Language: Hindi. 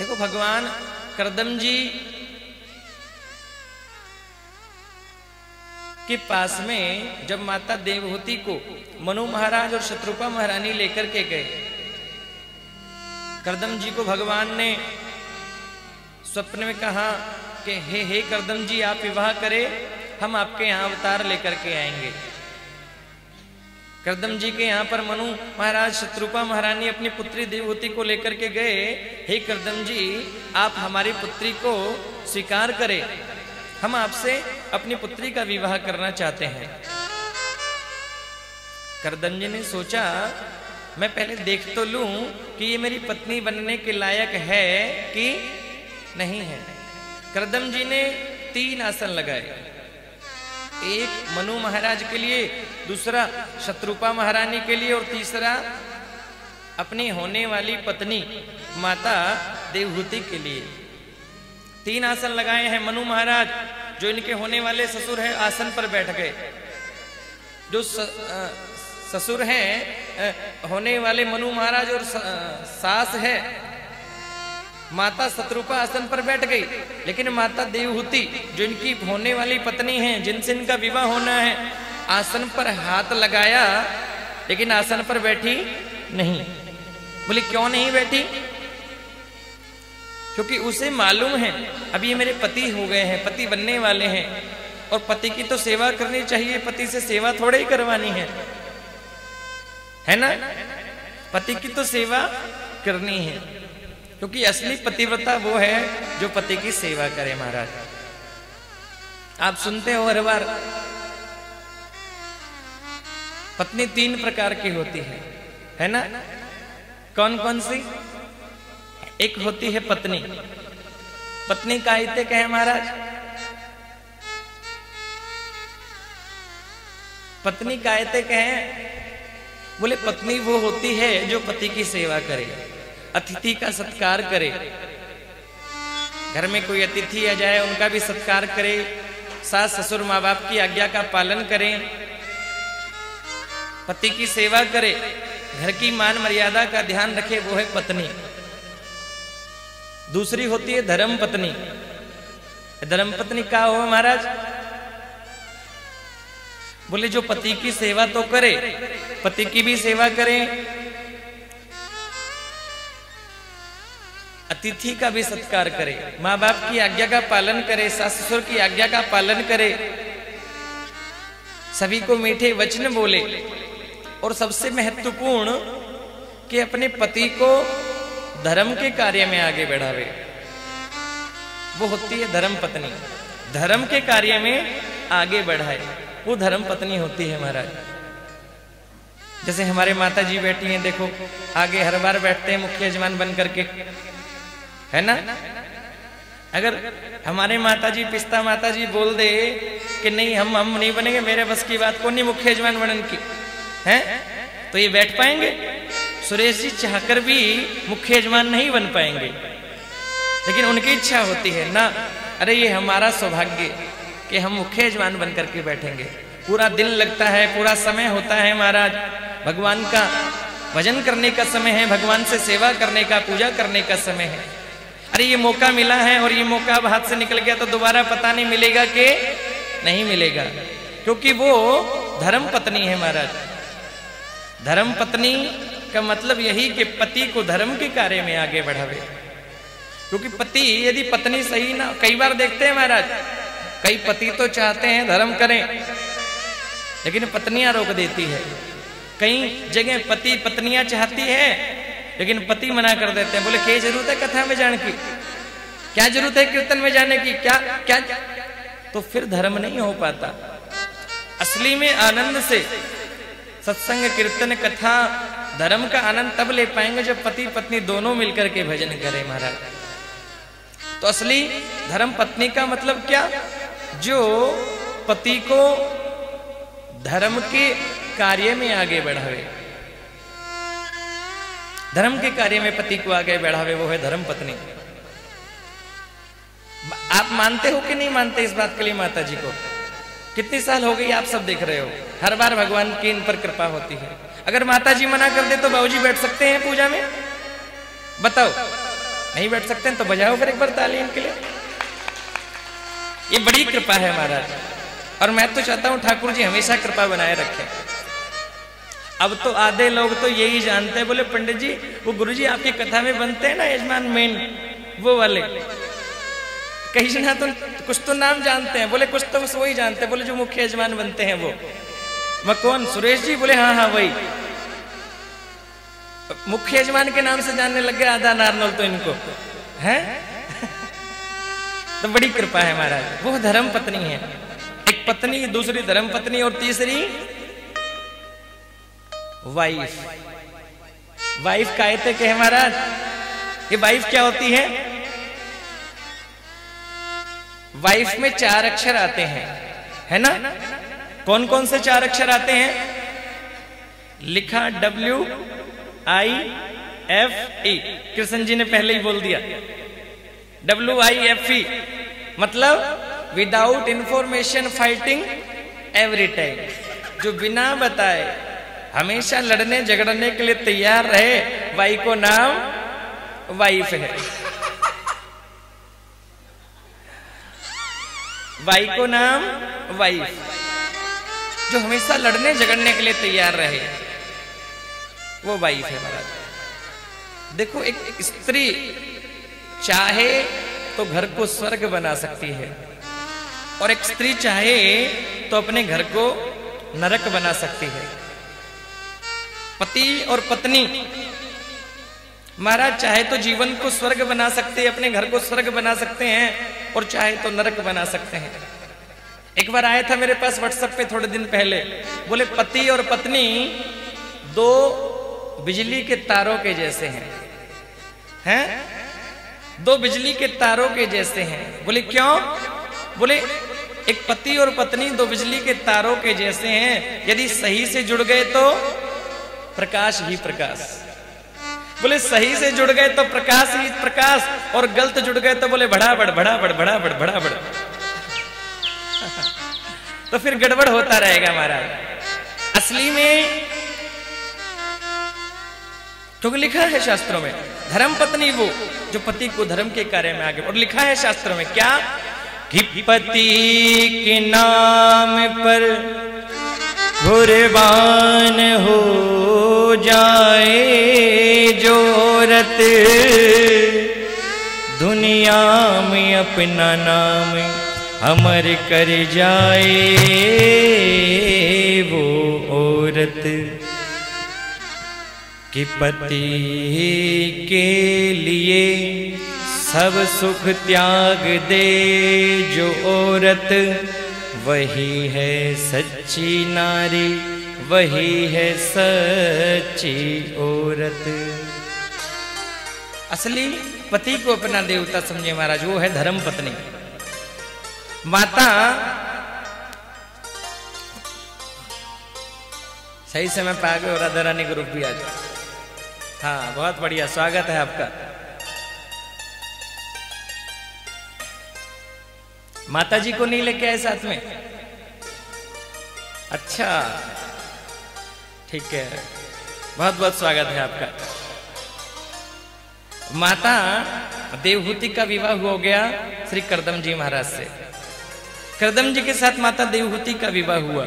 देखो भगवान करदम जी के पास में जब माता देवहूति को मनु महाराज और शत्रुपा महारानी लेकर के गए, करदम जी को भगवान ने स्वप्न में कहा कि हे करदम जी, आप विवाह करें, हम आपके यहाँ अवतार लेकर के आएंगे। करदम जी के यहाँ पर मनु महाराज शत्रुपा महारानी अपनी पुत्री देवहूति को लेकर के गए। हे करदम जी, आप हमारी पुत्री को स्वीकार करें, हम आपसे अपनी पुत्री का विवाह करना चाहते हैं। करदम जी ने सोचा, मैं पहले देख तो लूं कि ये मेरी पत्नी बनने के लायक है कि नहीं है। करदम जी ने 3 आसन लगाए, एक मनु महाराज के लिए, दूसरा शत्रुपा महारानी के लिए और तीसरा अपनी होने वाली पत्नी माता देवहूति के लिए। 3 आसन लगाए हैं। मनु महाराज जो इनके होने वाले ससुर हैं आसन पर बैठ गए। जो ससुर हैं होने वाले मनु महाराज और सास है माता शत्रुपा आसन पर बैठ गई, लेकिन माता देवहूति जो इनकी होने वाली पत्नी हैं, जिनसे इनका विवाह होना है, आसन पर हाथ लगाया लेकिन आसन पर बैठी नहीं। बोले क्यों नहीं बैठी? क्योंकि उसे मालूम है अब ये मेरे पति हो गए हैं, पति बनने वाले हैं, और पति की तो सेवा करनी चाहिए, पति से सेवा थोड़े ही करवानी है ना? पति की तो सेवा करनी है, क्योंकि असली पतिव्रता वो है जो पति की सेवा करे। महाराज आप सुनते हो हर बार पत्नी 3 प्रकार की होती है ना? कौन कौन सी? एक होती है पत्नी। पत्नी कायते कहे महाराज? पत्नी कायते कहे? बोले पत्नी वो होती है जो पति की सेवा करे, अतिथि का सत्कार करे, घर में कोई अतिथि आ जाए उनका भी सत्कार करे, सास ससुर माँ बाप की आज्ञा का पालन करें, पति की सेवा करे, घर की मान मर्यादा का ध्यान रखे, वो है पत्नी। दूसरी होती है धर्म पत्नी। धर्म पत्नी क्या हो महाराज? बोले जो पति की सेवा तो करे, पति की भी सेवा करे, अतिथि का भी सत्कार करे, माँ बाप की आज्ञा का पालन करे, सास ससुर की आज्ञा का पालन करे, सभी को मीठे वचन बोले, और सबसे महत्वपूर्ण कि अपने पति को धर्म के कार्य में आगे बढ़ावे, वो होती है धर्म पत्नी। धर्म के कार्य में आगे बढ़ाए, वो धर्म पत्नी होती है महाराज। जैसे हमारे माता जी बैठी हैं, देखो आगे हर बार बैठते हैं मुख्य यजमान बन करके, है ना? अगर हमारे माताजी पिस्ता माताजी बोल दे कि नहीं हम नहीं बनेंगे, मेरे बस की बात को नहीं मुख्य यजमान बनने की है, तो ये बैठ पाएंगे? सुरेश जी चाहकर भी मुख्य यजमान नहीं बन पाएंगे, लेकिन उनकी इच्छा होती है ना, अरे ये हमारा सौभाग्य कि हम मुख्य यजमान बन करके बैठेंगे। पूरा दिन लगता है, पूरा समय होता है महाराज, भगवान का भजन करने का समय है, भगवान से सेवा करने का, पूजा करने का समय है। अरे ये मौका मिला है और ये मौका अब हाथ से निकल गया तो दोबारा पता नहीं मिलेगा कि नहीं मिलेगा, क्योंकि वो धर्म पत्नी है महाराज। धर्म पत्नी का मतलब यही कि पति को धर्म के कार्य में आगे बढ़ावे, क्योंकि पति यदि पत्नी सही ना, कई बार देखते हैं महाराज, कई पति तो चाहते हैं धर्म करें लेकिन पत्नियां रोक देती है। कई जगह पति पत्नियां चाहती है लेकिन पति मना कर देते हैं, बोले क्या जरूरत है कथा में जाने की, क्या जरूरत है कीर्तन में जाने की, क्या तो फिर धर्म नहीं हो पाता। असली में आनंद से सत्संग कीर्तन कथा धर्म का आनंद तब ले पाएंगे जब पति पत्नी दोनों मिलकर के भजन करें महाराज। तो असली धर्म पत्नी का मतलब क्या? जो पति को धर्म के कार्य में आगे बढ़ावे, धर्म के कार्य में पति को आगे बढ़ावे, वो है धर्म पत्नी। आप मानते हो कि नहीं मानते इस बात के लिए माता जी को? कितनी साल हो गई आप सब देख रहे हो, हर बार भगवान की इन पर कृपा होती है। अगर माता जी मना कर दे तो बाबूजी बैठ सकते हैं पूजा में? बताओ, नहीं बैठ सकते हैं तो बजाओ फिर एक बार ताली इनके लिए। ये बड़ी कृपा है महाराज, और मैं तो चाहता हूं ठाकुर जी हमेशा कृपा बनाए रखें। अब तो आधे लोग तो यही जानते हैं, बोले पंडित जी वो गुरु जी आपकी कथा में बनते हैं ना यजमान मेन वो वाले, कहीं जना तो कुछ तो नाम जानते हैं, बोले कुछ तो वही जानते हैं, बोले जो मुख्य यजमान बनते हैं वो। मैं कौन? सुरेश जी? बोले हाँ हाँ वही। मुख्य यजमान के नाम से जानने लग गए आधा नारनौल तो इनको है। तो बड़ी कृपा है महाराज, वो धर्म पत्नी है, एक पत्नी, दूसरी धर्म पत्नी और तीसरी वाइफ। वाइफ कायते के है महाराज। ये वाइफ क्या होती है? वाइफ में 4 अक्षर आते हैं, है ना? कौन कौन से 4 अक्षर आते हैं? लिखा WIFE, कृष्ण जी ने पहले ही बोल दिया। WIFE मतलब without information fighting every time, जो बिना बताए हमेशा लड़ने झगड़ने के लिए तैयार रहे, वाई को नाम वाइफ है। वाई को नाम वाइफ, जो हमेशा लड़ने झगड़ने के लिए तैयार रहे, वो वाइफ है महाराज। देखो एक स्त्री चाहे तो घर को स्वर्ग बना सकती है, और एक स्त्री चाहे तो अपने घर को नरक बना सकती है। पति और पत्नी महाराज चाहे तो जीवन को स्वर्ग बना सकते हैं, अपने घर को स्वर्ग बना सकते हैं, और चाहे तो नरक बना सकते हैं। एक बार आया था मेरे पास व्हाट्सएप पे थोड़े दिन पहले, बोले पति और पत्नी 2 बिजली के तारों के जैसे हैं 2 बिजली के तारों के जैसे हैं। बोले क्यों? बोले एक पति और पत्नी 2 बिजली के तारों के जैसे हैं, यदि सही से जुड़ गए तो प्रकाश ही प्रकाश। बोले सही से जुड़ गए तो प्रकाश ही प्रकाश, और गलत जुड़ गए तो बोले भड़ाबड़ भड़ाबड़ भड़ाबड़ भड़ाबड़। तो फिर गड़बड़ होता रहेगा महाराज। असली में क्योंकि लिखा है शास्त्रों में धर्म पत्नी वो जो पति को धर्म के कार्य में आगे, और लिखा है शास्त्रों में क्या कि पति के नाम पर कुर्बान हो जाए जो रत, दुनिया में अपना नाम अमर कर जाए वो औरत। कि पति के लिए सब सुख त्याग दे जो औरत, वही है सच्ची नारी, वही है सच्ची औरत। असली पति को अपना देवता समझे महाराज, वो है धर्म पत्नी। माता सही समय पे आ गए, और राधा रानी ग्रुप भी आ जाए। हाँ बहुत बढ़िया, स्वागत है आपका। माता जी को नहीं लेके आए साथ में? अच्छा ठीक है, बहुत बहुत स्वागत है आपका। माता देवहूति का विवाह हो गया श्री करदम जी महाराज से। करदम जी के साथ माता देवहूति का विवाह हुआ।